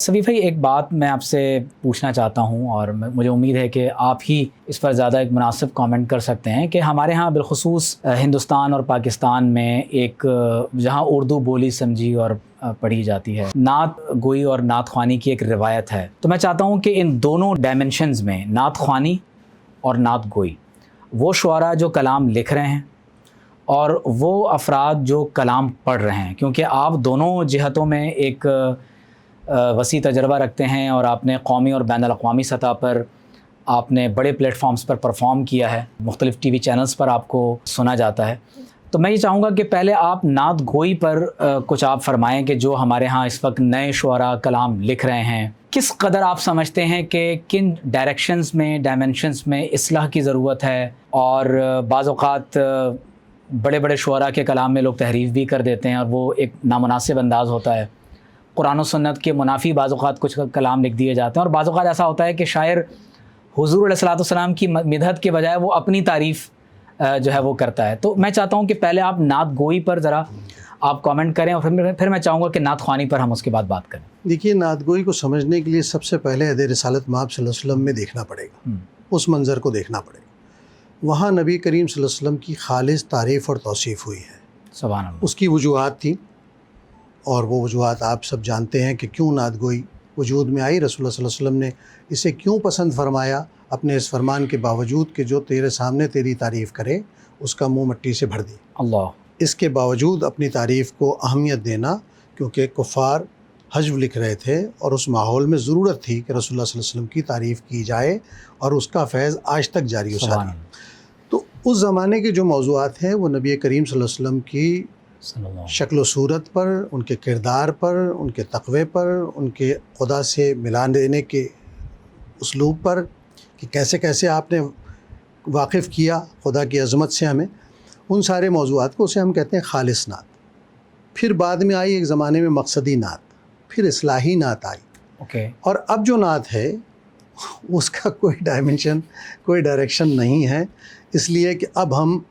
सफ़ी भाई, एक बात मैं आपसे पूछना चाहता हूँ और मुझे उम्मीद है कि आप ही इस पर ज़्यादा एक मुनासिब कमेंट कर सकते हैं कि हमारे यहाँ बिलखुसूस हिंदुस्तान और पाकिस्तान में एक जहाँ उर्दू बोली समझी और पढ़ी जाती है, नात गोई और नात ख़्वानी की एक रिवायत है। तो मैं चाहता हूँ कि इन दोनों डायमेंशंस में, नात ख़्वानी और नात गोई, वो शुआरा जो कलाम लिख रहे हैं और वो अफराद जो कलाम पढ़ रहे हैं, क्योंकि आप दोनों जिहतों में एक वसी तजर्बा रखते हैं और आपने कौमी और बैनुल अक़वामी सतह पर आपने बड़े प्लेटफॉर्म्स पर परफॉर्म किया है, मुख्तलिफ़ टीवी चैनल्स पर आपको सुना जाता है। तो मैं ये चाहूँगा कि पहले आप नात गोई पर कुछ आप फरमाएं कि जो हमारे यहाँ इस वक्त नए शुअरा कलाम लिख रहे हैं, किस कदर आप समझते हैं कि किन डायरेक्शंस में, डायमेंशंस में इस्लाह की ज़रूरत है, और बाज़ औक़ात बड़े बड़े शुअरा के कलाम में लोग तहरीफ़ भी कर देते हैं और वो एक नामुनासिब अंदाज़ होता है। कुरान और सुन्नत के मुनाफी बाज़ औक़ात कुछ कलाम लिख दिए जाते हैं, और बाज़ औक़ात ऐसा होता है कि शायर हुज़ूर अलैहिस्सलातु वस्सलाम की मिदहत के बजाय वो अपनी तारीफ़ जो है वो करता है। तो मैं चाहता हूँ कि पहले आप नात गोई पर ज़रा आप कमेंट करें और फिर मैं चाहूँगा कि नात ख़्वानी पर हम उसके बाद बात करें। देखिए, नात गोई को समझने के लिए सबसे पहले हदीस रिसालत मआब सल्लल्लाहु अलैहि वसल्लम में देखना पड़ेगा, उस मंज़र को देखना पड़ेगा। वहाँ नबी करीम सल्लल्लाहु अलैहि वसल्लम की खालिस तारीफ़ और तौसीफ़ हुई है। सुभान अल्लाह। उसकी वजूहात थी, और वो वजूहात आप सब जानते हैं कि क्यों नात गोई वजूद में आई। रसूलुल्लाह सल्लल्लाहु अलैहि वसल्लम ने इसे क्यों पसंद फरमाया, अपने इस फरमान के बावजूद कि जो तेरे सामने तेरी तारीफ़ करे उसका मुँह मिट्टी से भर दी। अल्लाह। इसके बावजूद अपनी तारीफ़ को अहमियत देना, क्योंकि कुफ़ार हज्व लिख रहे थे और उस माहौल में ज़रूरत थी कि रसूलुल्लाह सल्लल्लाहु अलैहि वसल्लम की तारीफ़ की जाए, और उसका फैज़ आज तक जारी हो सारी। तो उस ज़माने के जो मौज़ूआत हैं वो नबी करीम सल्लल्लाहु अलैहि वसल्लम की शक्ल व सूरत पर, उनके किरदार पर, उनके तक़वे पर, उनके खुदा से मिला देने के उसलूब पर, कि कैसे कैसे आपने वाकिफ़ किया खुदा की अज़मत से हमें, उन सारे मौज़ूआत को, उसे हम कहते हैं खालिस नात। फिर बाद में आई एक ज़माने में मक़सदी नात, फिर इस्लाही नात आई। और अब जो नात है उसका कोई डायमेंशन, कोई डायरेक्शन नहीं है, इसलिए कि अब हम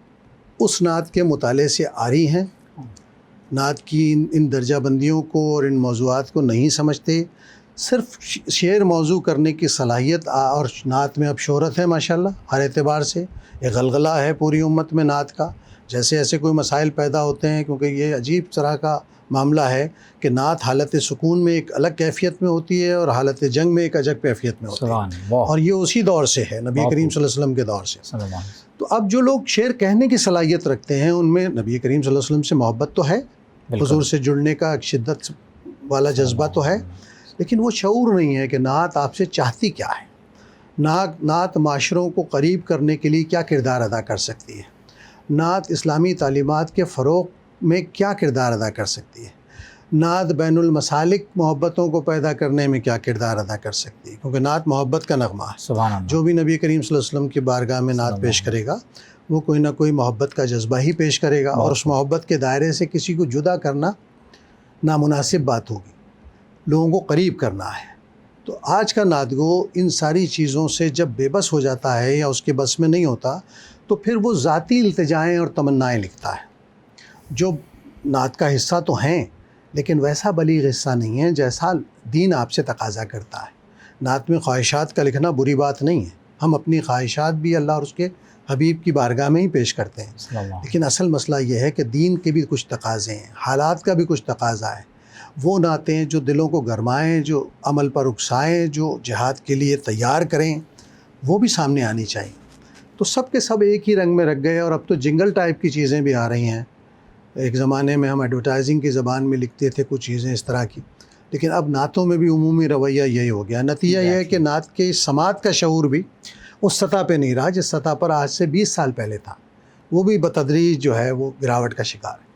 उस नात के मुताले से आरी हैं, नात की इन दर्जाबंदियों को और इन मौज़ूआत को नहीं समझते। सिर्फ शेर मौजू करने की सलाहियत और नात में अब शोहरत है माशाल्लाह, हर एतबार से एक गलगला है पूरी उम्मत में नात का। जैसे ऐसे कोई मसाइल पैदा होते हैं, क्योंकि ये अजीब तरह का मामला है कि नात हालत सुकून में एक अलग कैफियत में होती है और हालत जंग में एक अलग कैफियत में होती है, और ये उसी दौर से है, नबी करीम सल्लल्लाहु अलैहि वसल्लम के दौर से। तो अब जो लोग शेर कहने की सलाहियत रखते हैं उनमें नबी करीम सल्लल्लाहु अलैहि वसल्लम से मोहब्बत तो है, हुजूर से जुड़ने का एक शिद्दत वाला जज्बा तो है, लेकिन वो शऊर नहीं है कि नात आपसे चाहती क्या है, नात माशरों को करीब करने के लिए क्या किरदार अदा कर सकती है, नात इस्लामी तालीमात के फ़रोग़ में क्या किरदार अदा कर सकती है, नात बैनुल मसालिक मोहब्बतों को पैदा करने में क्या किरदार अदा कर सकती है, क्योंकि नात मोहब्बत का नगमा है। सुभान अल्लाह। जो भी नबी करीम सल्लल्लाहु अलैहि वसल्लम की बारगाह में नात पेश करेगा वो कोई ना कोई मोहब्बत का जज्बा ही पेश करेगा, और उस मोहब्बत के दायरे से किसी को जुदा करना नामुनासिब बात होगी, लोगों को करीब करना है। तो आज का नात गो इन सारी चीज़ों से जब बेबस हो जाता है या उसके बस में नहीं होता, तो फिर वो ज़ाती इल्तिजाएँ और तमन्नाएँ लिखता है, जो नात का हिस्सा तो हैं लेकिन वैसा बलीग हिस्सा नहीं है जैसा दीन आपसे तकाज़ा करता है। नात में ख्वाहिशात का लिखना बुरी बात नहीं है, हम अपनी ख्वाहिशात भी अल्लाह और उसके हबीब की बारगाह में ही पेश करते हैं, लेकिन असल मसला ये है कि दीन के भी कुछ तकाज़े हैं, हालात का भी कुछ तकाज़ा है। वो नातें जो दिलों को गरमाएँ, जो अमल पर उकसाएँ, जो जिहाद के लिए तैयार करें, वो भी सामने आनी चाहिए। तो सब के सब एक ही रंग में रख गए, और अब तो जिंगल टाइप की चीज़ें भी आ रही हैं। एक ज़माने में हम एडवर्टाइजिंग की ज़बान में लिखते थे कुछ चीज़ें इस तरह की, लेकिन अब नातों में भी उमूमी रवैया यही हो गया। नतीजा यह है कि नात के समात का शऊर भी उस सतह पे नहीं रहा जिस सतह पर आज से 20 साल पहले था, वो भी बतदरीज जो है वो गिरावट का शिकार है।